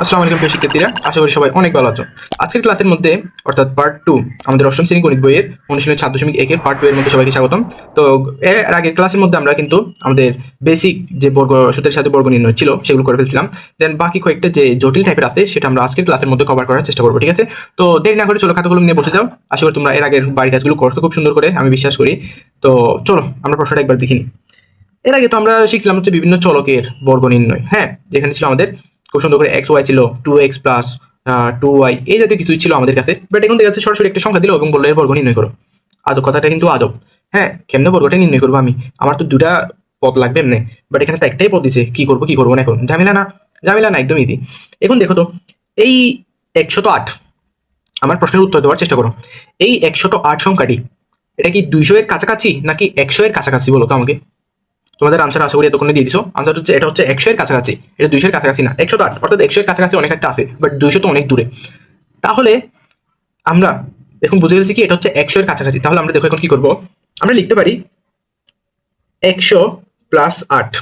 আসসালামু আলাইকুম প্রিয় শিক্ষার্থীরা, আশা করি সবাই অনেক ভালো আছো। আজকের ক্লাসের মধ্যে অর্থাৎ পার্ট 2 আমাদের অষ্টম শ্রেণী গণিত বইয়ের অনুশীলনী 7.1 এর পার্ট 2 এর মধ্যে সবাইকে স্বাগতম। তো এর আগের ক্লাসের মধ্যে আমরা কিন্তু আমাদের বেসিক যে বর্গ সূত্রের সাথে বর্গ নির্ণয় ছিল সেগুলো করে ফেলছিলাম। দেন বাকি কয়েকটা যে জটিল টাইপের আছে সেটা আমরা আজকের ক্লাসের মধ্যে কভার করার চেষ্টা করবো, ঠিক আছে? তো দেরি না করে চলো খাতা কলম নিয়ে বসে যাও। আশা করি তোমরা এর আগের বাড়ির কাজগুলো করতে খুব সুন্দর করে, আমি বিশ্বাস করি। তো চলো আমরা প্রশ্নটা একবার দেখিনি। এর আগে তো আমরা শিখছিলাম হচ্ছে বিভিন্ন চলকের বর্গ নির্ণয়, হ্যাঁ, যেখানে ছিল আমাদের খুব সুন্দর করে এক্স ওয়াই ছিল, 2x প্লাস 2y এই জাতীয় কিছুই ছিল আমাদের কাছে। বাট এখন দেখা যাচ্ছে সরাসরি একটা সংখ্যা দিল এবং বললো এর বর্গ নির্ণয় করো। আজব, কথাটা কিন্তু আজব। হ্যাঁ, কেমনে বর্গটা নির্ণয় করবো আমি? আমার তো দুটা পদ লাগবে এমনি, বাট এখানে তো একটাই পদ দিছে, কি করবো না এখন? ঝামেলা না, ঝামেলা না, একদম ইজি। এখন দেখো তো, এই 108, আমার প্রশ্নের উত্তর দেওয়ার চেষ্টা করো। এই 108 সংখ্যাটি এটা কি 200 এর কাছাকাছি নাকি 100 এর কাছাকাছি, বলো তো আমাকে। তোমাদের আনসার আশা করি এতক্ষণে দিয়ে দিছো। আনসার হচ্ছে এটা হচ্ছে 100 এর কাছাকাছি, এটা 200 এর কাছাকাছি না। 108 অর্থাৎ 100 এর কাছাকাছি অনেক একটা আছে, বাট 200 তো অনেক দূরে। তাহলে আমরা এখন বুঝে গেছি কি এটা হচ্ছে 100 এর কাছাকাছি। তাহলে আমরা দেখো এখন কি করব, আমরা লিখতে পারি 100 প্লাস 8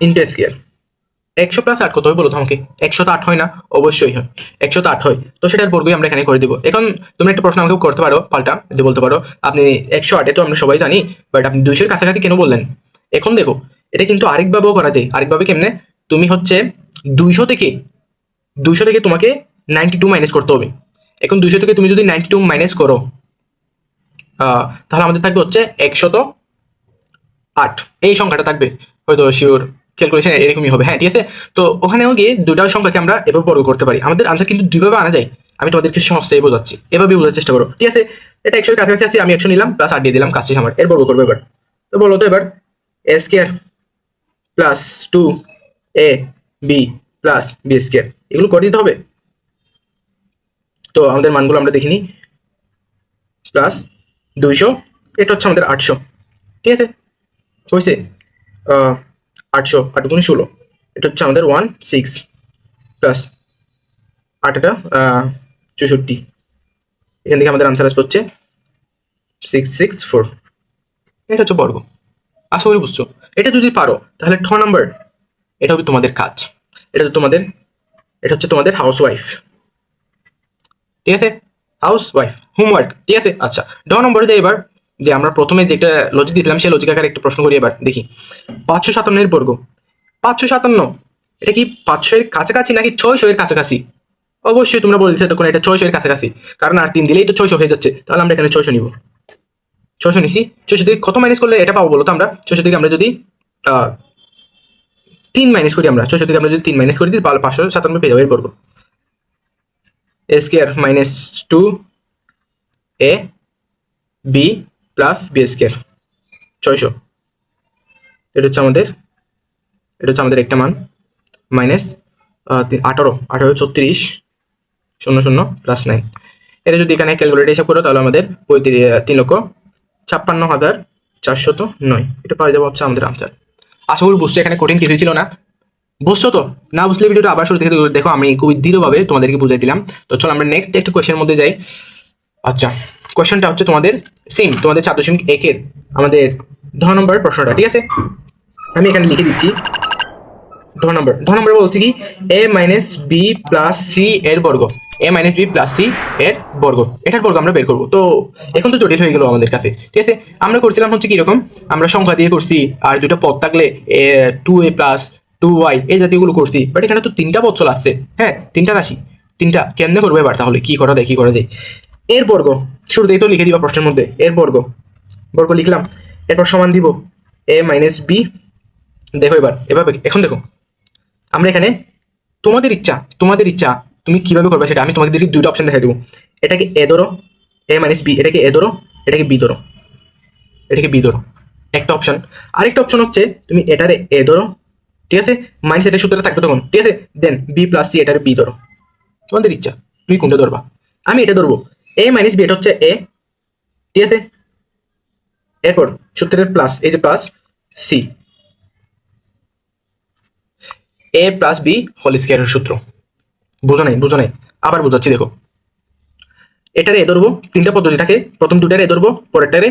ইন্টু স্কয়ার। 100 প্লাস 8 কত হয় বলো তো আমাকে? 100 তো 8 হয় না? অবশ্যই হয়, 100 তো 8 হয়। তো সেটার বর্গই আমরা এখানে করে দিব। এখন তুমি একটা প্রশ্ন আমাকে করতে পারো পাল্টা, যে বলতে পারো আপনি 108 তো আমরা সবাই জানি, বাট আপনি 200 এর কাছাকাছি কেন বললেন? এখন দেখো, এটা কিন্তু আরেকভাবেও করা যায়। আরেকভাবে কেমনে? তুমি হচ্ছে 200 থেকে 200 থেকে তোমাকে 92 মাইনাস করতে হবে। এখন 200 থেকে তুমি যদি 92 মাইনাস করো, তাহলে আমাদের থাকবে হচ্ছে 108 এই সংখ্যাটা থাকবে। হয়তো শিওর ক্যালকুলেশন এরকমই হবে, হ্যাঁ ঠিক আছে। তো ওখানেও গিয়ে দুটা সংখ্যাকে আমরা এভাবে বর্গ করতে পারি। আমাদের আনসার কিন্তু দুইভাবে আনা যায়। আমি তোমাদেরকে সহজটাই বোঝাচ্ছি, এভাবে বোঝার চেষ্টা করো, ঠিক আছে? এটা 100 এর কাছাকাছি আছে, আমি 100 নিলাম, প্লাস 8 দিয়ে দিলাম, কাজ শেষ আমার। এর বর্গ করবো এবার। তো বলো তো এবার, এ square plus 2 A B plus B square, এগুলো করে দিতে হবে। তো আমাদের মানগুলো আমরা দেখিনি। প্লাস 200, এটা হচ্ছে আমাদের 800, ঠিক আছে? হয়েছে 800, 8 × 16, এটা হচ্ছে আমাদের 16 প্লাস 8টা 64। এখান থেকে আমাদের আনসার আসবে হচ্ছে 664। এটা হচ্ছে বর্গ। আশা করি বুঝছো। এটা যদি পারো তাহলে নাম্বার, এটা হবে তোমাদের কাজ। এটা তো তোমাদের, এটা হচ্ছে তোমাদের হাউস ওয়াইফ, ঠিক আছে? হাউস ওয়াইফ হোমওয়ার্ক, ঠিক আছে? আচ্ছা, নম্বরে যাই এবার। যে আমরা প্রথমে যেটা লজিক দিলাম সেই লজিক আকারে একটা প্রশ্ন করি এবার দেখি। 557 এর বর্গ। 557 এটা কি 500 এর কাছাকাছি নাকি 600 এর কাছাকাছি? অবশ্যই তোমরা বলছো তখন এটা 600 এর কাছাকাছি, কারণ আর 3 দিলেই তো 600 হয়ে যাচ্ছে। তাহলে আমরা এখানে 600 নিব। 600 নিছি। 600 থেকে কত মাইনাস করলে এটা পাবো বলো তো? আমরা 600 থেকে আমরা যদি 3 মাইনাস করি, আমরা 600 থেকে আমরা যদি 3 মাইনাস করি দিই তাহলে 597 পেয়ে যাবো এর বর্গ। এ square minus 2 A B plus B square 600। এটা হচ্ছে আমাদের, এটা হচ্ছে আমাদের একটা মান, মাইনাস 18, 18 34 00 প্লাস 9। এটা যদি এখানে ক্যালকুলেটর হিসাব করো তাহলে আমাদের 3,56,409, এটা পাওয়া যাবে হচ্ছে আমাদের আনসার। আশা করি বুঝছো, এখানে কঠিন কিছুই ছিল না। বুঝছো তো? না বুঝলে ভিডিওটা আবার শুরু থেকে দেখো, আমি খুবই দৃঢ়ভাবে তোমাদেরকে বুঝাই দিলাম। তো চলো আমরা নেক্সট একটা কোয়েশ্চেনের মধ্যে যাই। আচ্ছা, কোয়েশ্চেনটা হচ্ছে তোমাদের সেম, তোমাদের 7.1 এর আমাদের নম্বরের প্রশ্নটা, ঠিক আছে? আমি এখানে লিখে দিচ্ছি নম্বর বলছি কি এ মাইনাস বি প্লাস সি এর বর্গ। এ মাইনাস বি প্লাস সি এর বর্গ, এটার বর্গ আমরা বের করবো। তো এখন তো জটিল হয়ে গেল আমাদের কাছে, ঠিক আছে? আমরা করছিলাম হচ্ছে কিরকম, আমরা সংখ্যা দিয়ে করছি, আর দুটো পদ থাকলে 2a প্লাস 2y এই জাতীয়গুলো করছি। বাট এখানে তো 3টা পদ চলে আসছে, হ্যাঁ 3টা রাশি, 3টা কেমনে করবো এবার? তাহলে কি করা যায়? এর বর্গ শুরুতেই তো লিখে দিবা প্রশ্নের মধ্যে, এর বর্গ লিখলাম, এরপর সমান দিব এ মাইনাস বি। দেখো এবার এভাবে, এখন দেখো আমরা এখানে তোমাদের ইচ্ছা তুমি কিভাবে করবে সেটা আমি তোমাদেরকে দুইটা অপশন দেখাই দেবো। এটাকে এ ধরো, এ মাইনাস বি, এটাকে এ ধরো, এটাকে বি ধরো, এটাকে বি ধরো, একটা অপশন। আরেকটা অপশন হচ্ছে তুমি এটারে এ ধরো, ঠিক আছে? মাইনাস এটা সূত্রটা থাকবে তখন, ঠিক আছে? দেন বি প্লাস সি এটারে বি ধরো, তোমাদের ইচ্ছা তুমি কোনটা ধরবা। আমি এটা ধরবো, এ মাইনাস বি, এটা হচ্ছে এ, ঠিক আছে? এরপর সূত্রের প্লাস, এই যে প্লাস সি, এ প্লাস বি হোল স্কয়ারের সূত্র। বোঝো নাই, আবার বোঝাচ্ছি দেখো। এটারে এ ধরবো, 3টা পদ্ধতি থাকে, প্রথম দুটারে এ ধরবো, পরেরটারে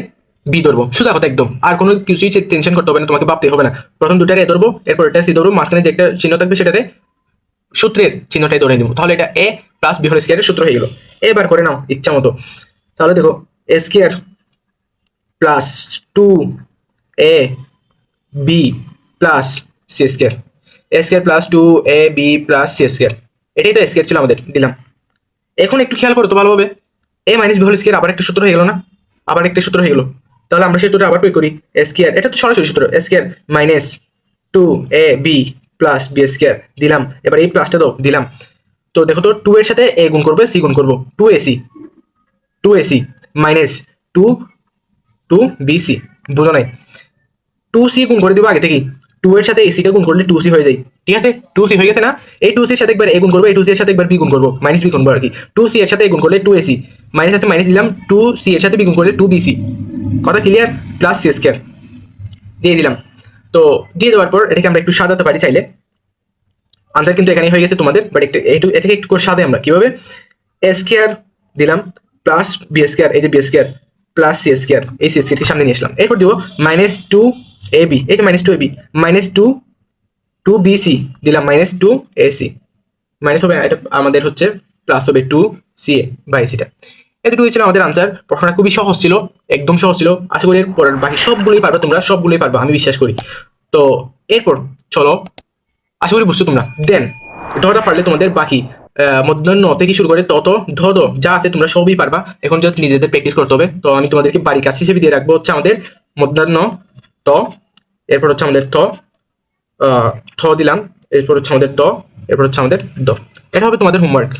বি ধরবো, সোজা কথা একদম। আর কোনো কিছুই টেনশন করতে হবে না, তোমাকে ভাবতে হবে না। প্রথম দুটারে এ ধরবো, এরপর এটা সি ধরবো, মাঝখানে যে একটা চিহ্ন থাকবে সেটাতে সূত্রের চিহ্নটাই ধরে দিব। তাহলে এটা এ প্লাস বি হোল স্কয়ারের সূত্র হয়ে গেল। এবার করে নাও ইচ্ছা মতো। তাহলে দেখো এ square plus 2 A B plus C square, A square plus 2 A B plus C square, এটাই তো স্কয়ার ছিল আমাদের, দিলাম। এখন একটু খেয়াল করো তো ভালোভাবে, এ মাইনাস বি হোল স্কয়ার আবার একটা সূত্র হয়ে গেল না, আবার একটা সূত্র হয়ে গেল। তাহলে আমরা সেই সূত্রটা আবার প্রয়োগ করি, এ স্কয়ার, এটা তো সরাসরি সূত্র, এ square minus 2 A B plus B square, দিলাম। এবার এই প্লাসটা দাও, দিলাম। তো দেখো তো 2 এর সাথে এ গুণ করবে, সি গুণ করবো, 2ac মাইনাস 2bc, বুঝো নাই? 2c গুণ করে দিব আগে থেকেই, 2 এর সাথে ac টা গুণ করলে 2c হয়ে যায়, ঠিক আছে? 2c হয়ে গেছে না? এই 2c এর সাথে একবার a গুণ করবো, এই 2c এর সাথে একবার b গুণ করবো, মাইনাস b করবো আর কি। 2c এর সাথে a গুণ করলে 2ac, মাইনাস আছে মাইনাস দিলাম, 2c এর সাথে b গুণ করলে 2bc, কথা ক্লিয়ার? প্লাস c স্কয়ার দিয়ে দিলাম। তো দিয়ে দেওয়ার পর এটাকে আমরা একটু সাজাতে পারি চাইলে। আনসার কিন্তু এখানে হয়ে গেছে তোমাদের, বাট এটাকে একটু করে সাজাই আমরা কিভাবে। এ স্কয়ার দিলাম প্লাস বি স্কয়ার, এই যে B square plus C square, এই সি স্কয়ারকে সামনে নিয়ে আসলাম। এরপর দিব মাইনাস 2ab, এই যে মাইনাস 2ab, মাইনাস 2bc দিলাম, মাইনাস 2ac, মাইনাস হবে এটা আমাদের হচ্ছে প্লাস হবে 2ca বাই সিটা। এতটুকু ছিল আমাদের আনসার। প্রশ্নটা খুবই সহজ ছিল, একদম সহজ ছিল। আশা করি এরপর বাকি সবগুলোই পারবে তোমরা, সবগুলোই পারবে আমি বিশ্বাস করি। তো এরপর চলো, আশা করি বুঝছো তোমরা। দেন ধরা পারলে তোমাদের বাকি মধ্যাহ্ন থেকে শুরু করে তত ধদ যা আছে তোমরা সবই পারবা। এখন জাস্ট নিজেদের প্র্যাকটিস করতে হবে। তো আমি তোমাদেরকে বাড়ি কাজ হিসেবে দিয়ে রাখবো হচ্ছে আমাদের মধ্যাহ্ন ত, এরপর হচ্ছে আমাদের থ দিলাম, এরপর হচ্ছে আমাদের ত, এরপর হচ্ছে আমাদের দ। এটা হবে তোমাদের হোমওয়ার্ক,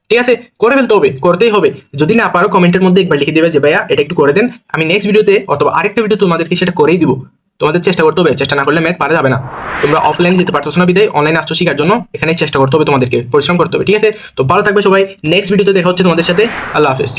ঠিক আছে? করে ফেলতে হবে, করতেই হবে। যদি না পারো কমেন্টের মধ্যে একবার লিখে দিবে যে ভাইয়া এটা একটু করে দেন, আমি নেক্সট ভিডিওতে অথবা আরেকটা ভিডিও তোমাদেরকে সেটা করেই দিব। তোমাদের চেষ্টা করতে হবে, চেষ্টা না করলে ম্যাথ পারা যাবে না। তোমরা অফলাইনে যেতে পারছো না বিদায় অনলাইনে আসছো শেখার জন্য, এখানে চেষ্টা করতে হবে, তোমাদেরকে পরিশ্রম করতে হবে, ঠিক আছে? তো ভালো থাকবে সবাই, নেক্সট ভিডিওতে দেখা হচ্ছে তোমাদের সাথে। আল্লাহ হাফেজ।